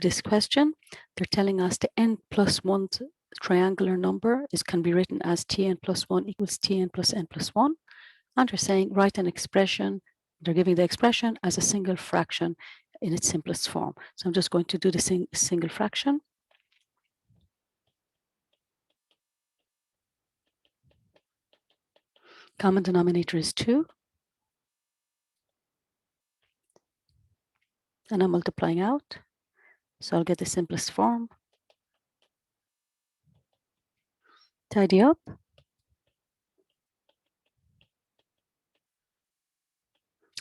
this question, they're telling us the n plus 1 triangular number can be written as Tn plus 1 equals Tn plus n plus 1. And they're saying write an expression, they're giving the expression as a single fraction in its simplest form. So I'm just going to do the single fraction. Common denominator is 2. And I'm multiplying out. So I'll get the simplest form. Tidy up.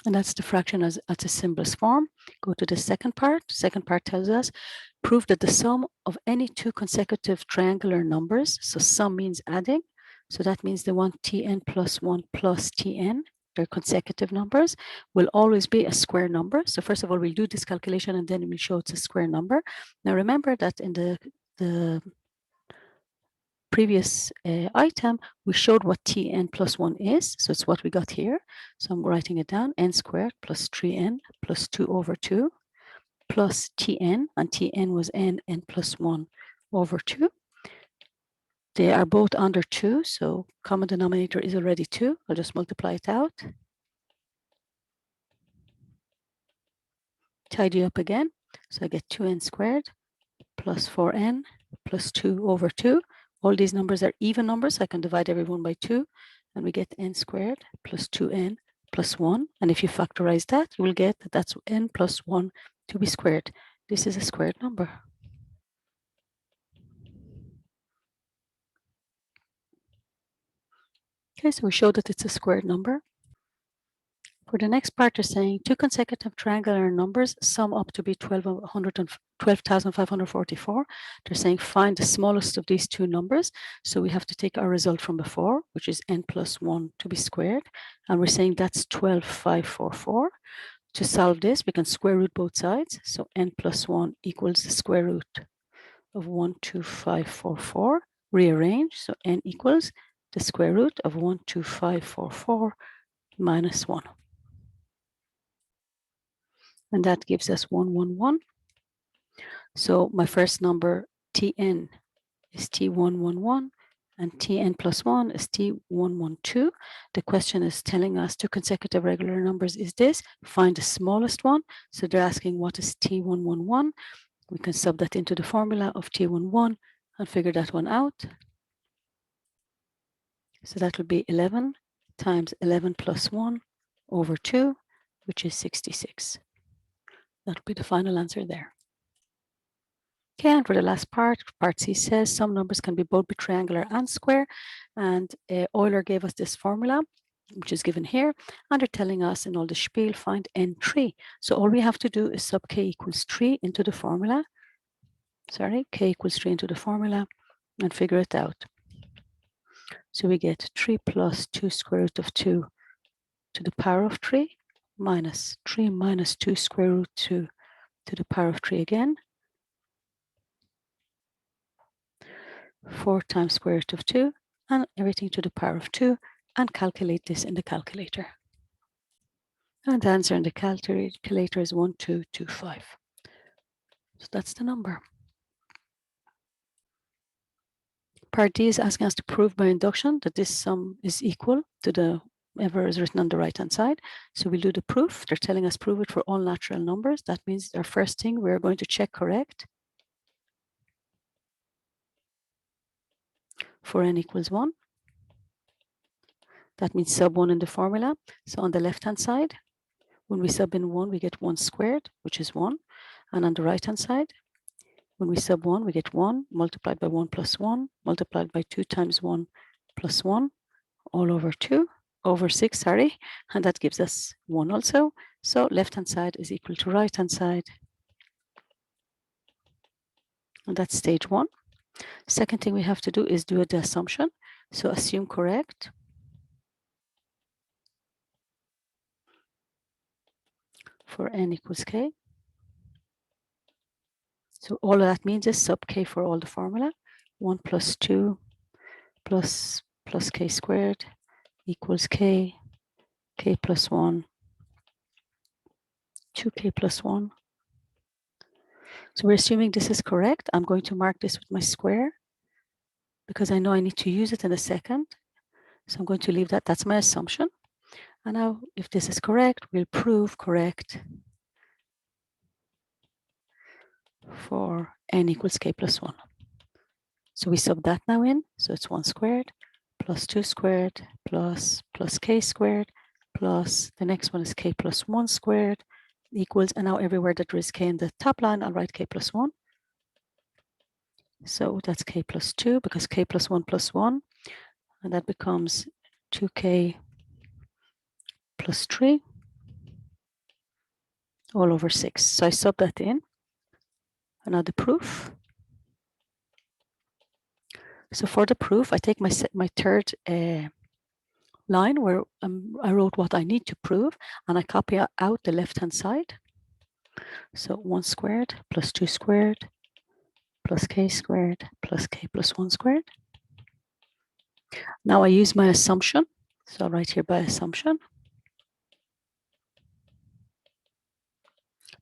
And that's the fraction as at its simplest form. Go to the second part. Second part tells us, prove that the sum of any two consecutive triangular numbers, so sum means adding, so that means the one Tn plus 1 plus Tn, they're consecutive numbers, will always be a square number. So first of all, we'll do this calculation and then we'll show it's a square number. Now remember that in the previous item, we showed what Tn plus 1 is. So it's what we got here. So I'm writing it down, n squared plus 3n plus 2 over 2 plus Tn, and Tn was n plus 1 over 2. They are both under 2, so common denominator is already 2. I'll just multiply it out. Tidy up again. So I get 2n squared plus 4n plus 2 over 2. All these numbers are even numbers, so I can divide everyone by 2, and we get n squared plus 2n plus 1. And if you factorize that, you will get that that's n plus 1 to be squared. This is a squared number. Okay, so we showed that it's a squared number. For the next part, they're saying two consecutive triangular numbers sum up to be 12,544. They're saying find the smallest of these two numbers. So we have to take our result from before, which is n plus 1 to be squared. And we're saying that's 12,544. To solve this, we can square root both sides. So n plus 1 equals the square root of 12544. Rearrange, so n equals the square root of 12544 minus 1. And that gives us 111. So my first number, Tn, is T111, and Tn plus 1 is T112. The question is telling us two consecutive regular numbers is this. Find the smallest one. So they're asking what is T111. We can sub that into the formula of T11 and figure that one out. So that would be 11 times 11 plus 1 over 2, which is 66. That would be the final answer there. Okay, and for the last part, part C says some numbers can be both triangular and square. And Euler gave us this formula, which is given here. And they're telling us in all the spiel, find n3. So all we have to do is sub k equals 3 into the formula. Sorry, k equals 3 into the formula and figure it out. So we get 3 plus 2 square root of 2 to the power of 3 minus 3 minus 2 square root 2 to the power of 3 again. 4 times square root of 2 and everything to the power of 2, and calculate this in the calculator. And the answer in the calculator is 1225. So that's the number. Part D is asking us to prove by induction that this sum is equal to the whatever is written on the right hand side. So we'll do the proof. They're telling us prove it for all natural numbers. That means our first thing we're going to check correct. For n equals 1. That means sub 1 in the formula. So on the left hand side, when we sub in 1, we get 1 squared, which is 1. And on the right hand side, when we sub 1, we get 1 multiplied by 1 plus 1 multiplied by 2 times 1 plus 1 all over 2 over 6, sorry. And that gives us 1 also. So left hand side is equal to right hand side. And that's stage 1. Second thing we have to do is do the assumption. So assume correct. For n equals k. So all of that means is sub k for all the formula. 1 plus 2 plus k squared equals k plus 1, 2k plus 1. So we're assuming this is correct. I'm going to mark this with my square because I know I need to use it in a second. So I'm going to leave that. That's my assumption. And now if this is correct, we'll prove correct for n equals k plus 1. So we sub that now in. So it's 1 squared plus 2 squared plus k squared plus the next one is k plus 1 squared equals, and now everywhere that there is k in the top line, I'll write k plus 1. So that's k plus 2 because k plus 1 plus 1, and that becomes 2k plus 3 all over 6. So I sub that in. And now the proof. So for the proof, I take my third line where I wrote what I need to prove, and I copy out the left-hand side. So 1 squared plus 2 squared plus k squared plus k plus 1 squared. Now I use my assumption. So I'll write here by assumption.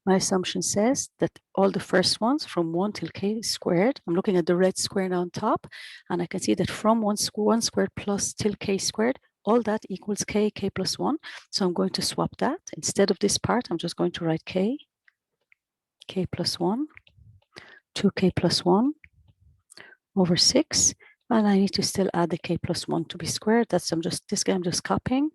My assumption says that all the first ones from 1 till k squared, I'm looking at the red square now on top, and I can see that from 1 squared plus till k squared, all that equals k plus 1. So I'm going to swap that. Instead of this part, I'm just going to write k plus 1, 2k plus 1 over 6. And I need to still add the k plus 1 to be squared. That's this guy I'm just copying.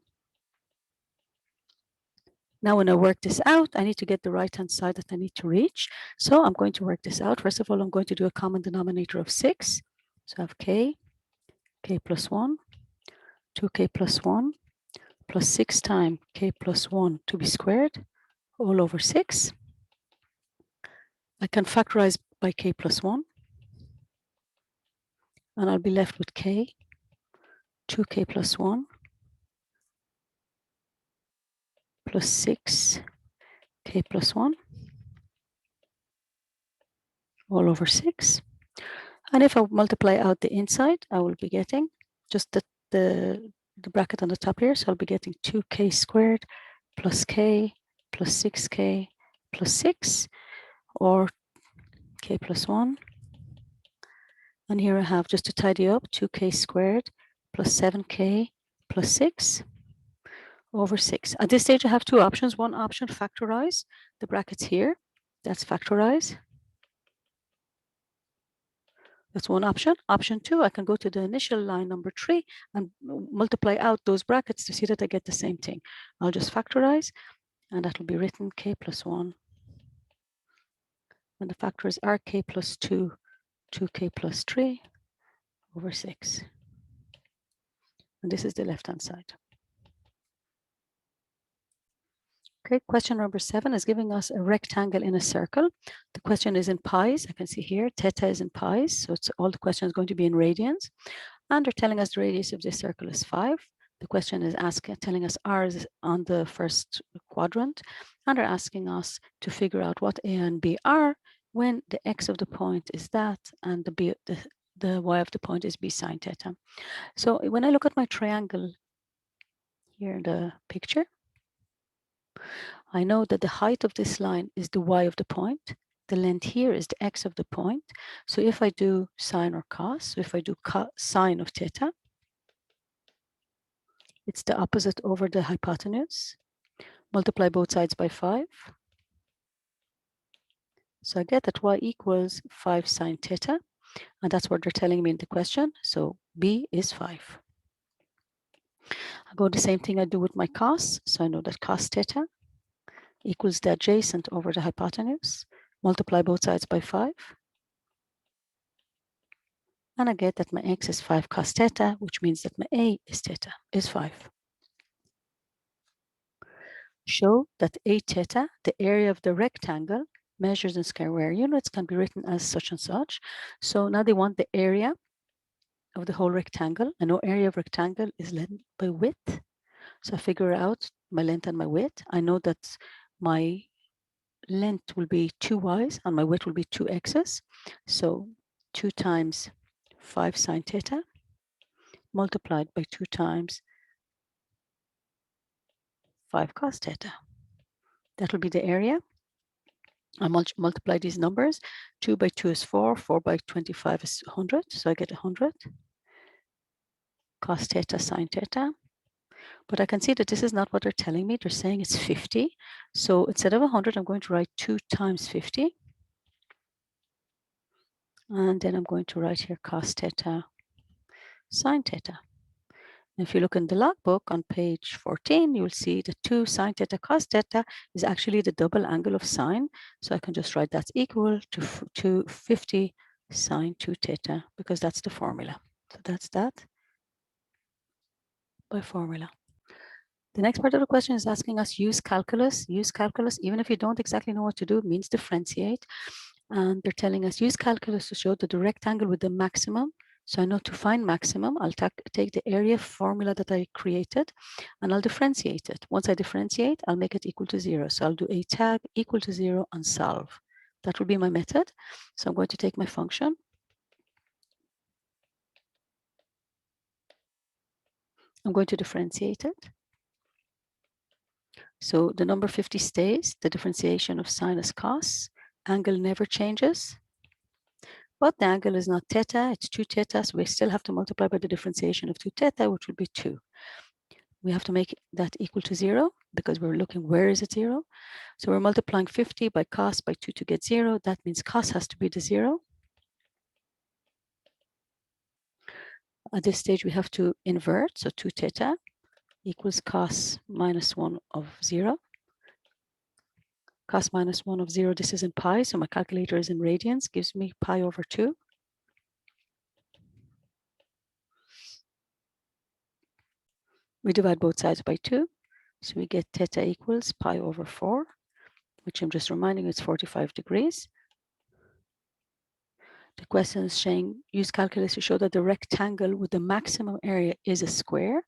Now, when I work this out, I need to get the right-hand side that I need to reach. So I'm going to work this out. First of all, I'm going to do a common denominator of 6. So I have k plus 1, 2k plus 1, plus 6 times k plus 1 to be squared, all over 6. I can factorize by k plus 1. And I'll be left with k, 2k plus 1, plus 6 k plus 1, all over 6. And if I multiply out the inside, I will be getting just the bracket on the top here. So I'll be getting 2k squared plus k plus 6k plus 6, or k plus 1. And here I have, just to tidy up, 2k squared plus 7k plus 6 over 6. At this stage, I have two options. One option, factorize the brackets here. That's factorize. That's one option. Option 2, I can go to the initial line number 3 and multiply out those brackets to see that I get the same thing. I'll just factorize, and that will be written k plus 1. And the factors are k plus 2, 2k plus 3 over 6. And this is the left-hand side. Okay, question number 7 is giving us a rectangle in a circle. The question is in pies. I can see here, theta is in pies. So it's all the question is going to be in radians. And they're telling us the radius of this circle is 5. The question is telling us r is on the first quadrant. And they're asking us to figure out what a and b are when the x of the point is that and the y of the point is b sine theta. So when I look at my triangle here in the picture, I know that the height of this line is the y of the point. The length here is the x of the point. So if I do sine or cos, so if I do sine of theta, it's the opposite over the hypotenuse. Multiply both sides by 5. So I get that y equals 5 sine theta, and that's what they're telling me in the question. So b is 5. I go the same thing I do with my cos. So I know that cos theta equals the adjacent over the hypotenuse. Multiply both sides by 5. And I get that my x is 5 cos theta, which means that my a is theta, is 5. Show that a theta, the area of the rectangle, measures in square units, can be written as such and such. So now they want the area of the whole rectangle. I know area of rectangle is length by width. So I figure out my length and my width. I know that my length will be 2y's and my width will be 2x's. So 2 times 5 sine theta multiplied by 2 times 5 cos theta. That will be the area. I multiply these numbers. 2 by 2 is 4, 4 by 25 is 100, so I get 100 cos theta sine theta. But I can see that this is not what they're telling me. They're saying it's 50. So instead of 100, I'm going to write 2 times 50. And then I'm going to write here cos theta sine theta. If you look in the logbook on page 14, you'll see the 2 sine theta cos theta is actually the double angle of sine. So I can just write that's equal to 50 sine 2 theta, because that's the formula. So that's that by formula. The next part of the question is asking us use calculus. Use calculus, even if you don't exactly know what to do, it means differentiate. And they're telling us use calculus to show that the rectangle with the maximum. So I know to find maximum, I'll take the area formula that I created and I'll differentiate it. Once I differentiate, I'll make it equal to 0. So I'll do a tag equal to 0 and solve. That will be my method. So I'm going to take my function. I'm going to differentiate it. So the number 50 stays, the differentiation of sine is cos, angle never changes, but the angle is not theta, it's 2 theta, so we still have to multiply by the differentiation of 2 theta, which will be 2. We have to make that equal to 0 because we're looking where is it 0. So we're multiplying 50 by cos by 2 to get 0. That means cos has to be the 0. At this stage, we have to invert, so 2 theta equals cos minus 1 of 0. Cos minus 1 of 0, this is in pi, so my calculator is in radians, gives me pi over 2. We divide both sides by 2, so we get theta equals pi over 4, which I'm just reminding you is 45 degrees. The question is saying use calculus to show that the rectangle with the maximum area is a square.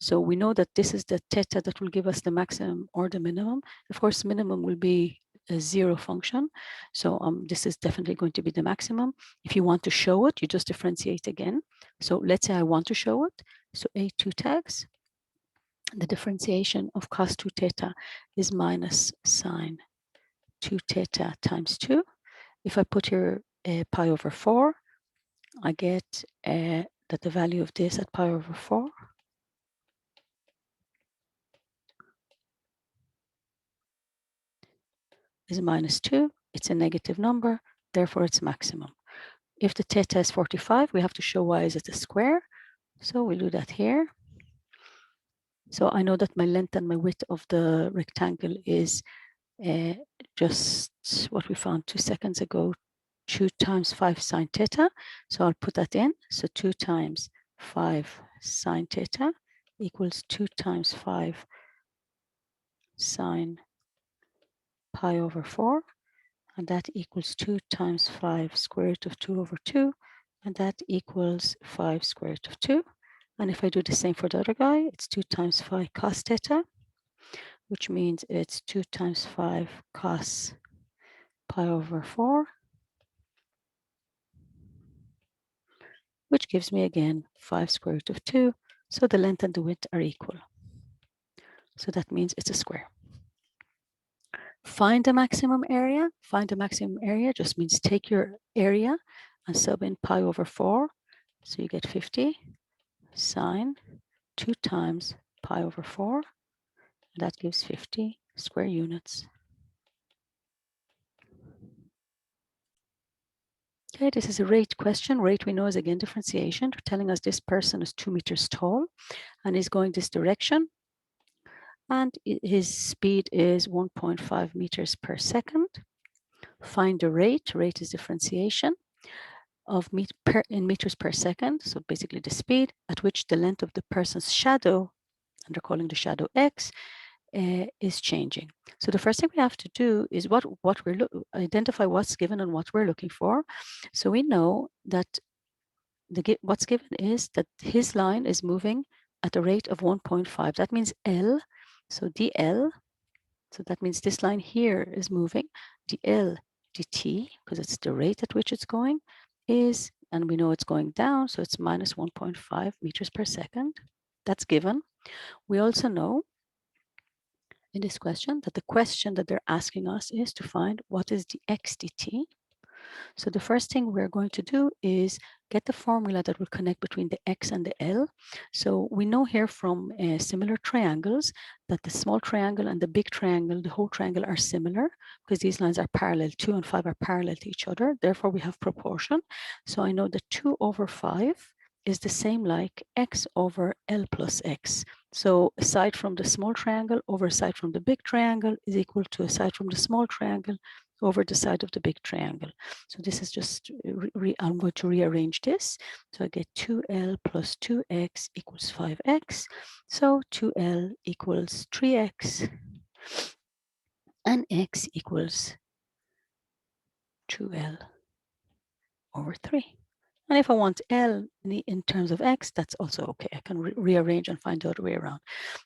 So we know that this is the theta that will give us the maximum or the minimum. Of course, minimum will be a 0 function. So this is definitely going to be the maximum. If you want to show it, you just differentiate again. So let's say I want to show it. So A2 tags, the differentiation of cos 2 theta is minus sine 2 theta times 2. If I put here pi over 4, I get that the value of this at pi over 4 is minus 2. It's a negative number, therefore it's maximum. If the theta is 45, we have to show why is it a square. So we'll do that here. So I know that my length and my width of the rectangle is just what we found 2 seconds ago, 2 times 5 sine theta. So I'll put that in. So 2 times 5 sine theta equals 2 times 5 sine pi over 4. And that equals 2 times 5 square root of 2 over 2. And that equals 5 square root of 2. And if I do the same for the other guy, it's 2 times 5 cos theta, which means it's 2 times 5 cos pi over 4, which gives me again 5 square root of 2. So the length and the width are equal. So that means it's a square. Find the maximum area. Find the maximum area just means take your area and sub in pi over 4. So you get 50 sine 2 times pi over 4. And that gives 50 square units. Okay, this is a rate question. Rate we know is again differentiation. They're telling us this person is 2 meters tall and is going this direction. And his speed is 1.5 meters per second. Find the rate. Rate is differentiation of in meters per second. So basically the speed at which the length of the person's shadow, and they're calling the shadow x, is changing. So the first thing we have to do is identify what's given and what we're looking for. So we know that what's given is that his line is moving at a rate of 1.5. That means L. So dl. So that means this line here is moving. dl dt, because it's the rate at which it's going, is, and we know it's going down, so it's minus 1.5 meters per second. That's given. We also know in this question that the question that they're asking us is to find what is the x dt. So the first thing we're going to do is get the formula that will connect between the x and the L. So we know here from similar triangles that the small triangle and the big triangle, the whole triangle, are similar because these lines are parallel. 2 and 5 are parallel to each other. Therefore, we have proportion. So I know that 2 over 5 is the same like x over L plus x. So aside from the small triangle over aside from the big triangle is equal to aside from the small triangle over the side of the big triangle. So this is just, I'm going to rearrange this. So I get 2L plus 2x equals 5x. So 2L equals 3x and x equals 2L over 3. And if I want L in terms of x, that's also okay. I can rearrange and find the other way around.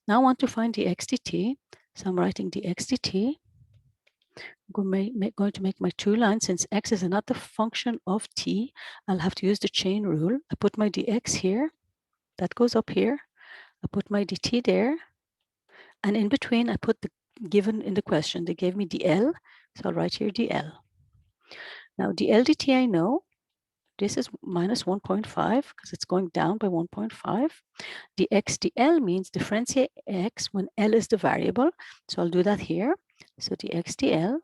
Now I want to find the x dt. So I'm writing the x dt. I'm going to make my two lines. Since x is another function of t, I'll have to use the chain rule. I put my dx here. That goes up here. I put my dt there. And in between, I put the given in the question. They gave me dl. So I'll write here dl. Now, dl dt I know. This is minus 1.5 because it's going down by 1.5. Dx dl means differentiate x when L is the variable. So I'll do that here. So dx dl.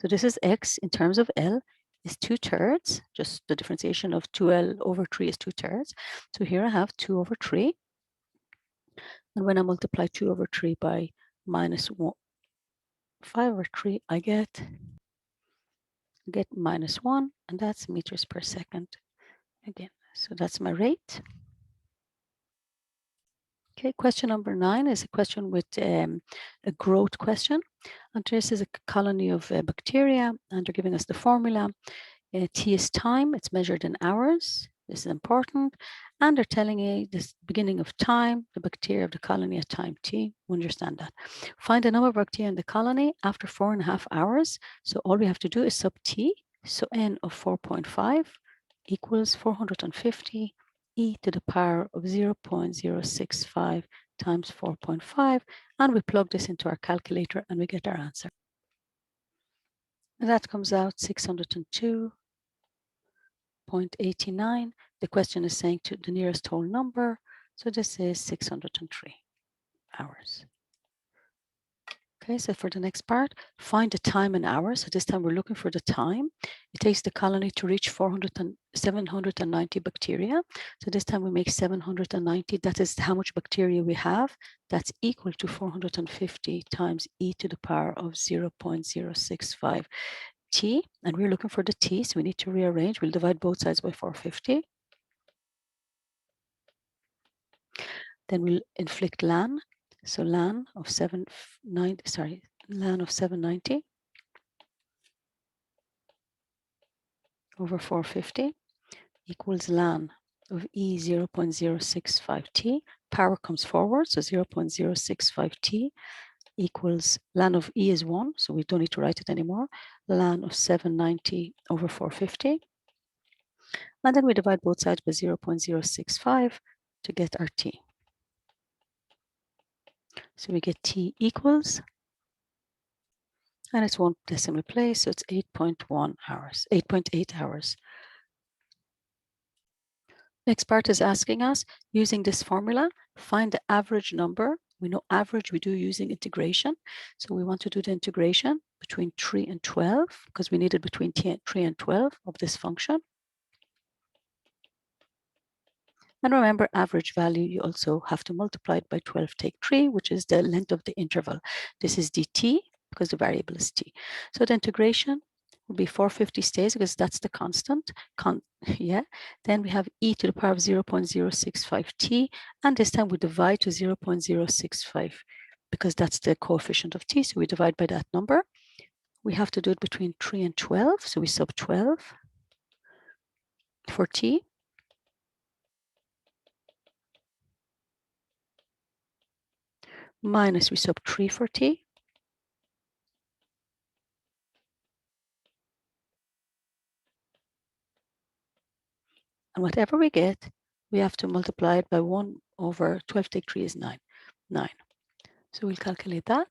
So this is x in terms of L is 2/3. Just the differentiation of 2L over 3 is 2/3. So here I have 2 over 3. And when I multiply 2 over 3 by minus 5 over 3, I get minus 1, and that's meters per second again. So that's my rate. Okay, question number 9 is a question with a growth question. And this is a colony of bacteria, and they're giving us the formula. T is time, it's measured in hours. This is important. And they're telling you the beginning of time, the bacteria of the colony at time t. We understand that. Find the number of bacteria in the colony after 4.5 hours. So all we have to do is sub t. So n of 4.5 equals 450 e to the power of 0.065 times 4.5. And we plug this into our calculator and we get our answer. And that comes out 602.89. The question is saying to the nearest whole number. So this is 603 hours. Okay, so for the next part, find the time in hours. So this time we're looking for the time. It takes the colony to reach 790 bacteria. So this time we make 790. That is how much bacteria we have. That's equal to 450 times e to the power of 0.065 t. And we're looking for the t, so we need to rearrange. We'll divide both sides by 450. Then we'll inflict ln. So ln of 790 over 450 equals ln of e 0.065t. Power comes forward, so 0.065t equals ln of e is 1, so we don't need to write it anymore. Ln of 790 over 450. And then we divide both sides by 0.065 to get our t. So we get t equals, and it's one decimal place, so it's 8.1 hours, 8.8 hours. Next part is asking us, using this formula, find the average number. We know average we do using integration. So we want to do the integration between 3 and 12, because we need it between 3 and 12 of this function. And remember, average value, you also have to multiply it by 12, take 3, which is the length of the interval. This is dt, because the variable is t. So the integration will be 450 stays, because that's the constant. Yeah. Then we have e to the power of 0.065t, and this time we divide to 0.065, because that's the coefficient of t, so we divide by that number. We have to do it between 3 and 12, so we sub 12 for t. Minus we sub 3 for t. And whatever we get, we have to multiply it by 1 over 12 take 3 is 9. 9. So we'll calculate that.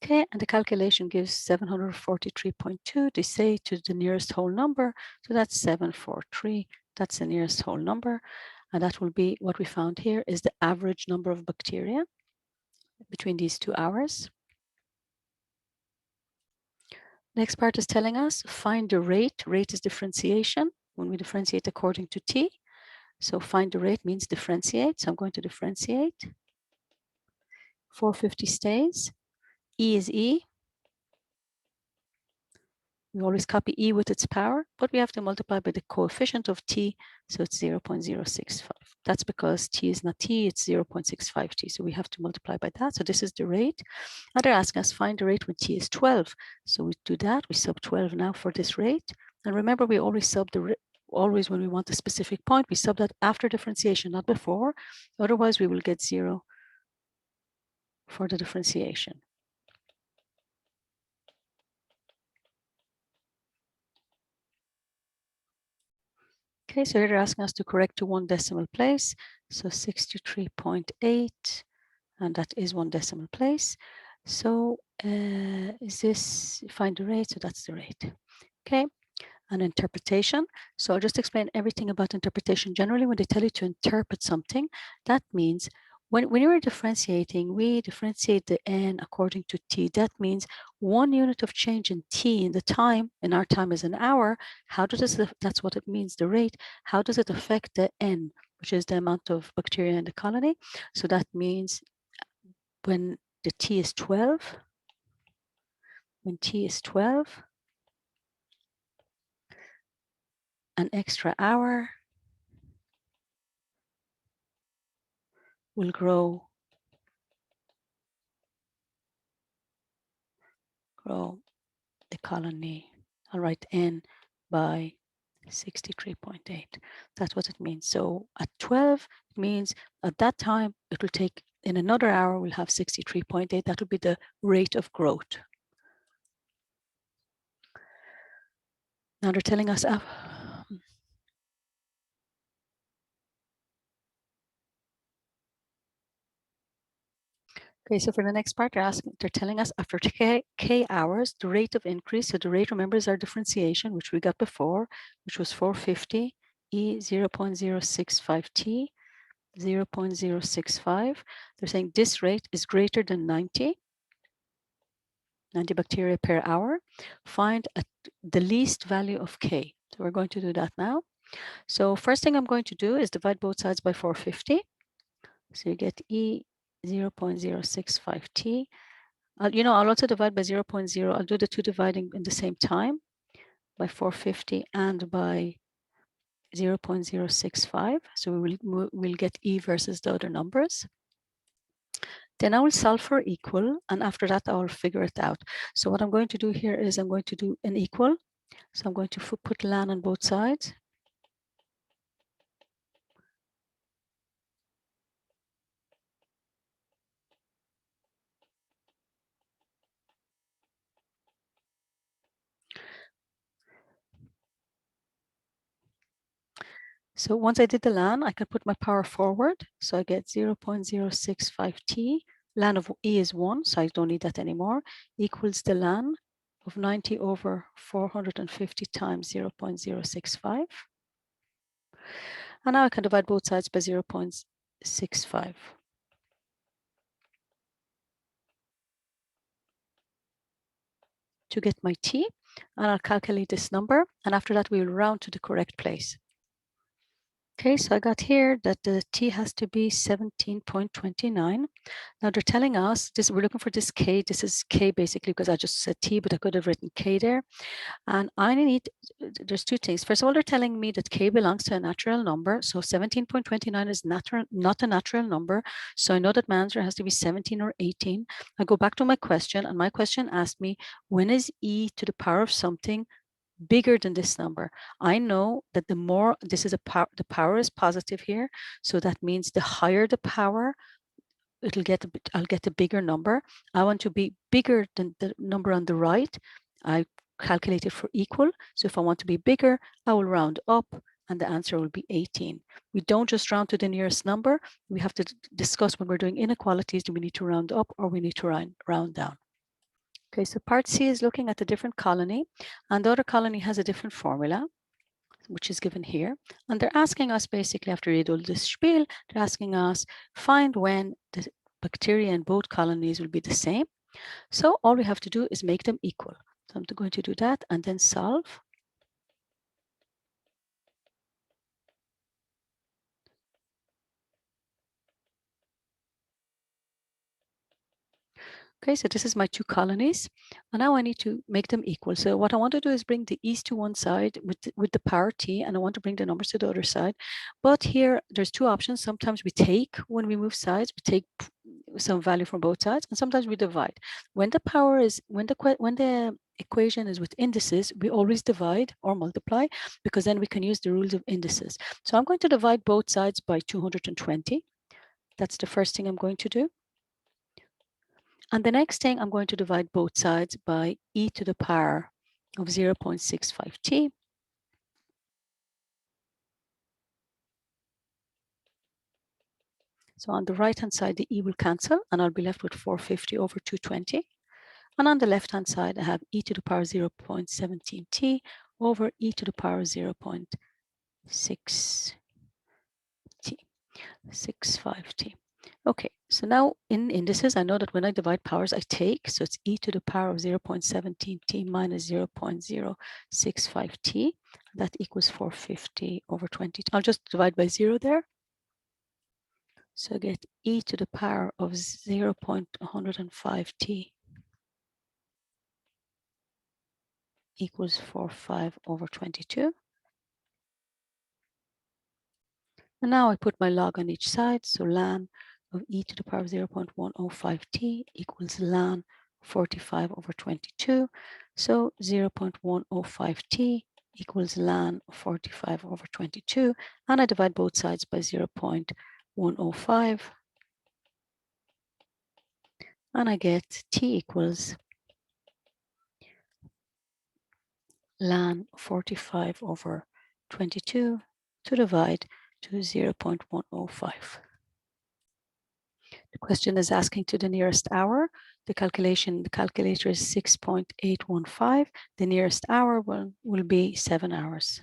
Okay, and the calculation gives 743.2 to say to the nearest whole number. So that's 743. That's the nearest whole number. And that will be what we found here is the average number of bacteria between these 2 hours. Next part is telling us find the rate. Rate is differentiation when we differentiate according to t. So find the rate means differentiate. So I'm going to differentiate. 450 stays. E is E. We always copy E with its power, but we have to multiply by the coefficient of t, so it's 0.065. That's because t is not t, it's 0.65t, so we have to multiply by that. So this is the rate. And they're asking us find the rate when t is 12. So we do that, we sub 12 now for this rate. And remember, we always sub the always when we want a specific point, we sub that after differentiation, not before. Otherwise, we will get 0 for the differentiation. Okay, so here they're asking us to correct to 1 decimal place. So 63.8, and that is 1 decimal place. So is this, find the rate, so that's the rate. Okay, and interpretation. So I'll just explain everything about interpretation. Generally, when they tell you to interpret something, that means when you're differentiating, we differentiate the n according to t. That means 1 unit of change in t in the time, and our time is an hour. How does this, that's what it means, the rate. How does it affect the n, which is the amount of bacteria in the colony? So that means when the t is 12, when t is 12, an extra hour will grow the colony. I'll write n by 63.8. That's what it means. So at 12, it means at that time, it will take, in another hour, we'll have 63.8. That will be the rate of growth. Now they're telling us, okay, so for the next part, they're telling us after k hours, the rate of increase. So the rate, remember, is our differentiation, which we got before, which was 450 e 0.065t, 0.065. They're saying this rate is greater than 90 bacteria per hour. Find the least value of k. So we're going to do that now. So first thing I'm going to do is divide both sides by 450. So you get e 0.065t. I'll also divide by 0.0. I'll do the two dividing in the same time by 450 and by 0.065. So we'll get e versus the other numbers. Then I will solve for equal, and after that, I will figure it out. So what I'm going to do here is I'm going to do an equal. So I'm going to put ln on both sides. So once I did the ln, I can put my power forward. So I get 0.065t. Ln of e is 1, so I don't need that anymore, equals the ln of 90 over 450 times 0.065. And now I can divide both sides by 0.65. To get my t, and I'll calculate this number, and after that we will round to the correct place. Okay, so I got here that the t has to be 17.29. Now they're telling us this, we're looking for this k. This is k basically because I just said t, but I could have written k there. And I need, there's two things. First of all, they're telling me that k belongs to a natural number. So 17.29 is not a natural number. So I know that my answer has to be 17 or 18. I go back to my question, and my question asked me, when is e to the power of something bigger than this number? I know that the more, this is a power, the power is positive here. So that means the higher the power, I'll get a bigger number. I want to be bigger than the number on the right. I calculate it for equal. So if I want to be bigger, I will round up. and the answer will be 18. We don't just round to the nearest number. We have to discuss when we're doing inequalities, do we need to round up or we need to round down? Okay, so part C is looking at a different colony, and the other colony has a different formula, which is given here. And they're asking us basically, after you do this spiel, they're asking us, find when the bacteria in both colonies will be the same. So all we have to do is make them equal. So I'm going to do that and then solve. Okay, so this is my two colonies, and now I need to make them equal. So what I want to do is bring the e's to one side with the power t, and I want to bring the numbers to the other side. But here, there's two options. Sometimes we take, when we move sides, we take some value from both sides, and sometimes we divide. When the power is, when the equation is with indices, we always divide or multiply, because then we can use the rules of indices. So I'm going to divide both sides by 220. That's the first thing I'm going to do. And the next thing, I'm going to divide both sides by e to the power of 0.65t. So on the right-hand side, the e will cancel, and I'll be left with 450 over 220. And on the left-hand side, I have e to the power 0.17t over e to the power 0.65t. Okay, so now in indices, I know that when I divide powers, I take, so it's e to the power of 0.17t minus 0.065t. That equals 450 over 20. I'll just divide by 0 there. So I get e to the power of 0.105t equals 45 over 22. And now I put my log on each side. So ln of e to the power of 0.105t equals ln 45 over 22. So 0.105t equals ln 45 over 22. And I divide both sides by 0.105. And I get t equals ln 45 over 22 to divide to 0.105. The question is asking to the nearest hour. The calculator is 6.815. The nearest hour will be 7 hours.